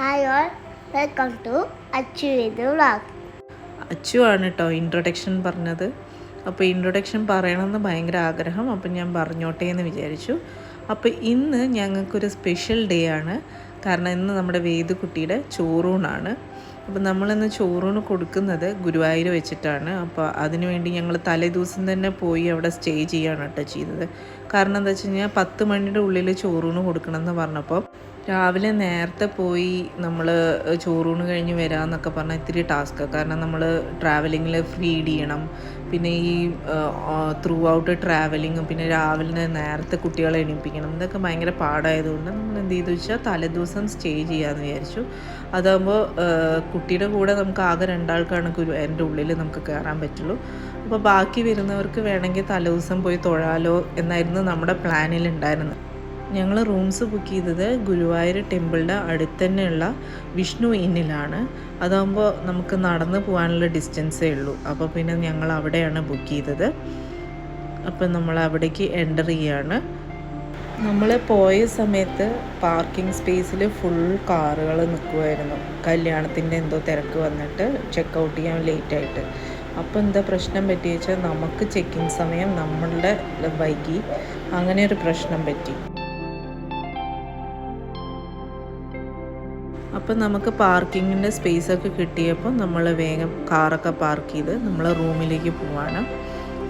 Hi all, welcome to Achu ഇത് vlog. Achu ആണ് കേട്ടോ ഇൻട്രൊഡക്ഷൻ പറഞ്ഞത്. അപ്പോൾ ഇൻട്രൊഡക്ഷൻ പറയണമെന്ന് ഭയങ്കര ആഗ്രഹം, അപ്പം ഞാൻ പറഞ്ഞോട്ടെ എന്ന് വിചാരിച്ചു. അപ്പോൾ ഇന്ന് ഞങ്ങൾക്കൊരു സ്പെഷ്യൽ ഡേ ആണ്. കാരണം ഇന്ന് നമ്മുടെ വേദുക്കുട്ടിയുടെ ചോറൂണാണ്. അപ്പോൾ നമ്മളിന്ന് ചോറൂണ് കൊടുക്കുന്നത് ഗുരുവായൂർ വെച്ചിട്ടാണ്. അപ്പോൾ അതിനുവേണ്ടി ഞങ്ങൾ തലേദിവസം തന്നെ പോയി അവിടെ സ്റ്റേ ചെയ്യുകയാണ് കേട്ടോ ചെയ്തത്. കാരണം എന്താ വെച്ച് കഴിഞ്ഞാൽ 10 മണിയുടെ ഉള്ളിൽ ചോറൂണ് കൊടുക്കണമെന്ന് പറഞ്ഞപ്പോൾ രാവിലെ നേരത്തെ പോയി നമ്മൾ ചോറൂണ് കഴിഞ്ഞ് വരാമെന്നൊക്കെ പറഞ്ഞാൽ ഇത്തിരി ടാസ്ക്കാണ്. കാരണം നമ്മൾ ട്രാവലിങ്ങിൽ ഫീഡ് ചെയ്യണം, പിന്നെ ഈ ത്രൂ ഔട്ട് ട്രാവലിങ്ങും, പിന്നെ രാവിലെ നേരത്തെ കുട്ടികളെ എണീപ്പിക്കണം, ഇതൊക്കെ ഭയങ്കര പാടായതുകൊണ്ട് നമ്മൾ എന്ത് ചെയ്തു വെച്ചാൽ തലേദിവസം സ്റ്റേ ചെയ്യാമെന്ന് വിചാരിച്ചു. അതാകുമ്പോൾ കുട്ടിയുടെ കൂടെ നമുക്ക് ആകെ 2 ആൾക്കാണ് എൻ്റെ ഉള്ളിൽ നമുക്ക് കയറാൻ പറ്റുള്ളൂ. അപ്പോൾ ബാക്കി വരുന്നവർക്ക് വേണമെങ്കിൽ തലേദിവസം പോയി തൊഴാലോ എന്നായിരുന്നു നമ്മുടെ പ്ലാനിലുണ്ടായിരുന്നത്. ഞങ്ങൾ റൂംസ് ബുക്ക് ചെയ്തത് ഗുരുവായൂർ ടെമ്പിളിൻ്റെ അടുത്ത് തന്നെയുള്ള വിഷ്ണു ഇന്നിലാണ്. അതാകുമ്പോൾ നമുക്ക് നടന്ന് പോകാനുള്ള ഡിസ്റ്റൻസേ ഉള്ളൂ. അപ്പോൾ പിന്നെ ഞങ്ങൾ അവിടെയാണ് ബുക്ക് ചെയ്തത്. അപ്പം നമ്മൾ അവിടേക്ക് എൻ്റർ ചെയ്യാണ്. നമ്മൾ പോയ സമയത്ത് പാർക്കിംഗ് സ്പേസിൽ ഫുൾ കാറുകൾ നിൽക്കുമായിരുന്നു. കല്യാണത്തിൻ്റെ എന്തോ തിരക്ക് വന്നിട്ട് ചെക്ക് ഔട്ട് ചെയ്യാൻ ലേറ്റായിട്ട്. അപ്പോൾ എന്താ പ്രശ്നം പറ്റി വെച്ചാൽ നമുക്ക് ചെക്കിങ് സമയം നമ്മളുടെ വൈകി, അങ്ങനെ ഒരു പ്രശ്നം പറ്റി. അപ്പം നമുക്ക് പാർക്കിങ്ങിൻ്റെ സ്പേസൊക്കെ കിട്ടിയപ്പോൾ നമ്മൾ വേഗം കാറൊക്കെ പാർക്ക് ചെയ്ത് നമ്മൾ റൂമിലേക്ക് പോവാണ്.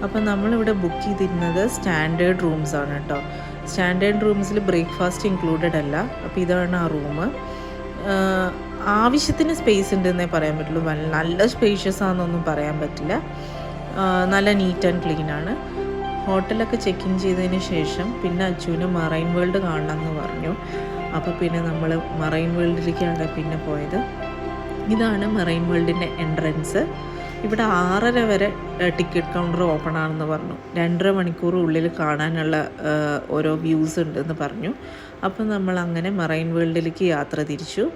അപ്പം നമ്മളിവിടെ ബുക്ക് ചെയ്തിരുന്നത് സ്റ്റാൻഡേർഡ് റൂംസാണ് കേട്ടോ. സ്റ്റാൻഡേർഡ് റൂംസിൽ ബ്രേക്ക്ഫാസ്റ്റ് ഇൻക്ലൂഡഡ് അല്ല. അപ്പോൾ ഇതാണ് ആ റൂം. ആവശ്യത്തിന് സ്പേസ് ഉണ്ടെന്നേ പറയാൻ പറ്റുള്ളൂ. നല്ല സ്പേഷ്യസ് ആണെന്നൊന്നും പറയാൻ പറ്റില്ല. നല്ല നീറ്റ് ആൻഡ് ക്ലീൻ ആണ്. ഹോട്ടലൊക്കെ ചെക്ക് ഇൻ ചെയ്തതിന് ശേഷം പിന്നെ അച്ചുവിന് മറൈൻ വേൾഡ് കാണണമെന്ന് പറഞ്ഞു. അപ്പോൾ പിന്നെ നമ്മൾ മറൈൻ വേൾഡിലേക്കാണ് പിന്നെ പോയത്. ഇതാണ് മറൈൻ വേൾഡിൻ്റെ എൻട്രൻസ്. ഇവിടെ 6:30 വരെ ടിക്കറ്റ് കൗണ്ടർ ഓപ്പൺ ആണെന്ന് പറഞ്ഞു. 2.5 മണിക്കൂർ ഉള്ളിൽ കാണാനുള്ള ഓരോ വ്യൂസ് ഉണ്ടെന്ന് പറഞ്ഞു. അപ്പോൾ നമ്മൾ അങ്ങനെ മറൈൻ വേൾഡിലേക്ക് യാത്ര തിരിച്ചു.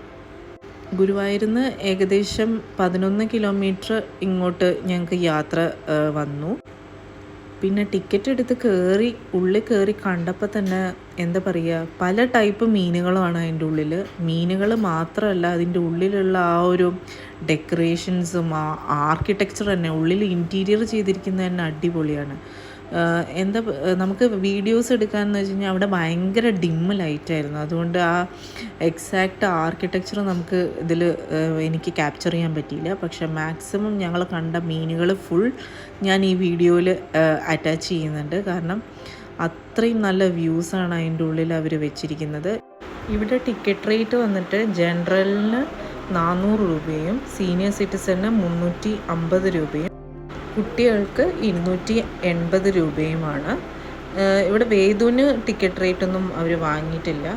ഗുരുവായൂരിൽ നിന്ന് ഏകദേശം 11 കിലോമീറ്റർ ഇങ്ങോട്ട് ഞങ്ങൾക്ക് യാത്ര വന്നു. പിന്നെ ടിക്കറ്റ് എടുത്ത് ഉള്ളിൽ കയറി കണ്ടപ്പോൾ തന്നെ എന്താ പറയുക, പല ടൈപ്പ് മീനുകളുമാണ് അതിൻ്റെ ഉള്ളിൽ. മീനുകൾ മാത്രമല്ല, അതിൻ്റെ ഉള്ളിലുള്ള ആ ഒരു ഡെക്കറേഷൻസും ആ ആർക്കിടെക്ചർ തന്നെ, ഉള്ളിൽ ഇൻറ്റീരിയർ ചെയ്തിരിക്കുന്നത് തന്നെ അടിപൊളിയാണ്. നമുക്ക് വീഡിയോസ് എടുക്കാമെന്ന് വെച്ച് കഴിഞ്ഞാൽ അവിടെ ഭയങ്കര ഡിമ്മ് ലൈറ്റായിരുന്നു. അതുകൊണ്ട് ആ എക്സാക്റ്റ് ആർക്കിടെക്ചർ നമുക്ക് എനിക്ക് ക്യാപ്ചർ ചെയ്യാൻ പറ്റിയില്ല. പക്ഷേ മാക്സിമം ഞങ്ങൾ കണ്ട മീനുകൾ ഫുൾ ഞാൻ ഈ വീഡിയോയിൽ അറ്റാച്ച് ചെയ്യുന്നുണ്ട്. കാരണം അത്രയും നല്ല വ്യൂസാണ് അതിൻ്റെ ഉള്ളിൽ അവർ വെച്ചിരിക്കുന്നത്. ഇവിടെ ടിക്കറ്റ് റേറ്റ് വന്നിട്ട് ജനറലിന് 400 രൂപയും സീനിയർ സിറ്റിസന് 350 രൂപയും കുട്ടികൾക്ക് 280 രൂപയുമാണ്. ഇവിടെ വേദുവിന് ടിക്കറ്റ് റേറ്റ് ഒന്നും അവർ വാങ്ങിയിട്ടില്ല.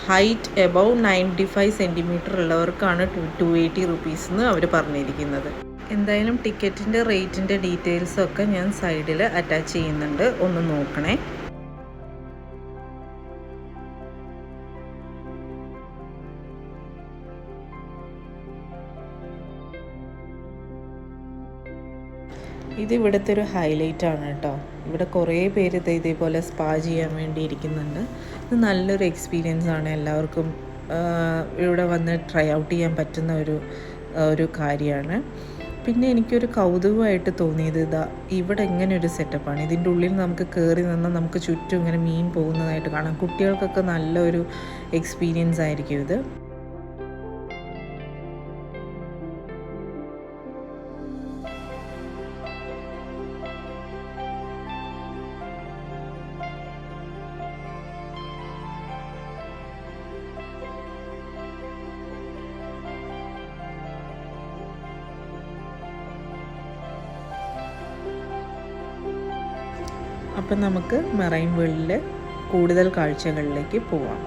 ഹൈറ്റ് എബവ് 95 സെൻറ്റിമീറ്റർ ഉള്ളവർക്കാണ് 280 റുപ്പീസ് അവർ പറഞ്ഞിരിക്കുന്നത്. എന്തായാലും ടിക്കറ്റിൻ്റെ റേറ്റിൻ്റെ ഡീറ്റെയിൽസൊക്കെ ഞാൻ സൈഡിൽ അറ്റാച്ച് ചെയ്യുന്നുണ്ട്, ഒന്ന് നോക്കണേ. ഇത് ഇവിടുത്തെ ഒരു ഹൈലൈറ്റ് ആണ് കേട്ടോ. ഇവിടെ കുറേ പേര് ഇതേപോലെ സ്പാ ചെയ്യാൻ വേണ്ടി ഇരിക്കുന്നുണ്ട്. ഇത് നല്ലൊരു എക്സ്പീരിയൻസ് ആണ്. എല്ലാവർക്കും ഇവിടെ വന്ന് ട്രൈ ഔട്ട് ചെയ്യാൻ പറ്റുന്ന ഒരു കാര്യമാണ്. പിന്നെ എനിക്കൊരു കൗതുകമായിട്ട് തോന്നിയത് ഇവിടെ ഇങ്ങനെ ഒരു സെറ്റപ്പാണ്. ഇതിൻ്റെ ഉള്ളിൽ നമുക്ക് കയറി നിന്നാൽ നമുക്ക് ചുറ്റും ഇങ്ങനെ മീൻ പോകുന്നതായിട്ട് കാണാം. കുട്ടികൾക്കൊക്കെ നല്ലൊരു എക്സ്പീരിയൻസ് ആയിരിക്കും ഇത്. അപ്പം നമുക്ക് മറൈൻ വേൾഡിലെ കൂടുതൽ കാഴ്ചകളിലേക്ക് പോവാം.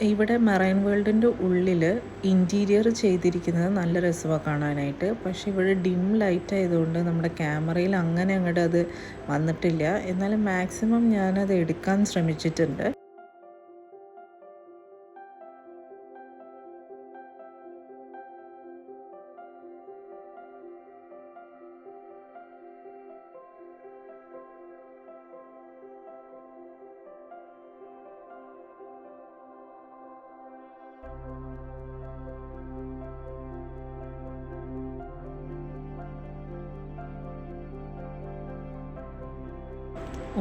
ഇവിടെ മറൈൻ വേൾഡിൻ്റെ ഉള്ളിൽ ഇൻറ്റീരിയർ ചെയ്തിരിക്കുന്നത് നല്ല രസമാണ് കാണാനായിട്ട്. പക്ഷേ ഇവിടെ ഡിം ലൈറ്റ് ആയതുകൊണ്ട് നമ്മുടെ ക്യാമറയിൽ അങ്ങനെ അങ്ങോട്ട് അത് വന്നിട്ടില്ല. എന്നാലും മാക്സിമം ഞാനത് എടുക്കാൻ ശ്രമിച്ചിട്ടുണ്ട്.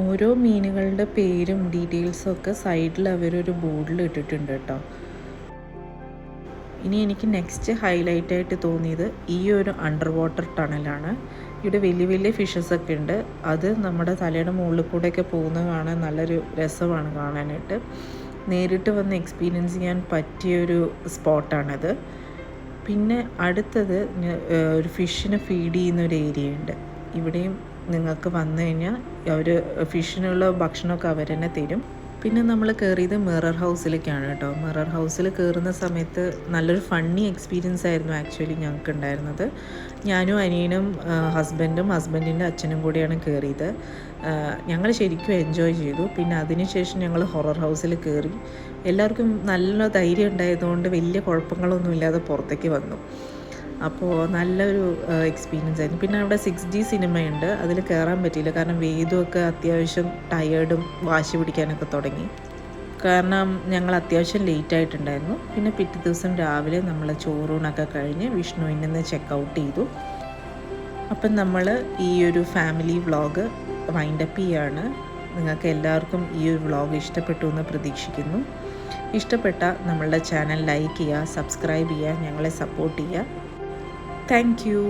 ഓരോ മീനുകളുടെ പേരും ഡീറ്റെയിൽസും ഒക്കെ സൈഡിൽ അവരൊരു ബോർഡിൽ ഇട്ടിട്ടുണ്ട് കേട്ടോ. ഇനി എനിക്ക് നെക്സ്റ്റ് ഹൈലൈറ്റ് ആയിട്ട് തോന്നിയത് ഈ ഒരു അണ്ടർ വാട്ടർ ടണലാണ്. ഇവിടെ വലിയ വലിയ ഫിഷസ് ഒക്കെ ഉണ്ട്. അത് നമ്മുടെ തലയുടെ മുകളിൽ കൂടെയൊക്കെ പോകുന്നത് കാണാൻ നല്ലൊരു രസമാണ് കാണാനായിട്ട്. നേരിട്ട് വന്ന് എക്സ്പീരിയൻസ് ചെയ്യാൻ പറ്റിയൊരു സ്പോട്ടാണത്. പിന്നെ അടുത്തത് ഒരു ഫിഷിനെ ഫീഡ് ചെയ്യുന്ന ഒരു ഏരിയ ഉണ്ട്. ഇവിടെയും നിങ്ങൾക്ക് വന്നു കഴിഞ്ഞാൽ അവർ ഫിഷിനുള്ള ഭക്ഷണമൊക്കെ അവർ തന്നെ തരും. പിന്നെ നമ്മൾ കയറിയത് മിറർ ഹൗസിലേക്കാണ് കേട്ടോ. മിറർ ഹൗസിൽ കയറുന്ന സമയത്ത് നല്ലൊരു ഫണ്ണി എക്സ്പീരിയൻസ് ആയിരുന്നു ആക്ച്വലി ഞങ്ങൾക്ക് ഉണ്ടായിരുന്നത്. ഞാനും അനിയനും ഹസ്ബൻഡിൻ്റെ അച്ഛനും കൂടിയാണ് കയറിയത്. ഞങ്ങൾ ശരിക്കും എൻജോയ് ചെയ്തു. പിന്നെ അതിനുശേഷം ഞങ്ങൾ ഹൊറർ ഹൗസിൽ കയറി. എല്ലാവർക്കും നല്ല ധൈര്യം ഉണ്ടായതുകൊണ്ട് വലിയ കുഴപ്പങ്ങളൊന്നും ഇല്ലാതെ പുറത്തേക്ക് വന്നു. അപ്പോൾ നല്ലൊരു എക്സ്പീരിയൻസ് ആയിരുന്നു. പിന്നെ അവിടെ 6D സിനിമയുണ്ട്. അതിൽ കയറാൻ പറ്റിയില്ല, കാരണം വേദമൊക്കെ അത്യാവശ്യം ടയേർഡും വാശി പിടിക്കാനൊക്കെ തുടങ്ങി. കാരണം ഞങ്ങൾ അത്യാവശ്യം ലേറ്റ് ആയിട്ടുണ്ടായിരുന്നു. പിന്നെ പിറ്റേ ദിവസം രാവിലെ നമ്മൾ ചോറൂണൊക്കെ കഴിഞ്ഞ് വിഷ്ണുവിൽ നിന്ന് ചെക്കൗട്ട് ചെയ്തു. അപ്പം നമ്മൾ ഈ ഒരു ഫാമിലി വ്ളോഗ് വൈൻഡപ്പ് ചെയ്യാണ്. നിങ്ങൾക്ക് എല്ലാവർക്കും ഈ ഒരു വ്ളോഗ് ഇഷ്ടപ്പെട്ടു എന്ന് പ്രതീക്ഷിക്കുന്നു. ഇഷ്ടപ്പെട്ട നമ്മളുടെ ചാനൽ ലൈക്ക് ചെയ്യുക, സബ്സ്ക്രൈബ് ചെയ്യുക, ഞങ്ങളെ സപ്പോർട്ട് ചെയ്യുക. Thank you.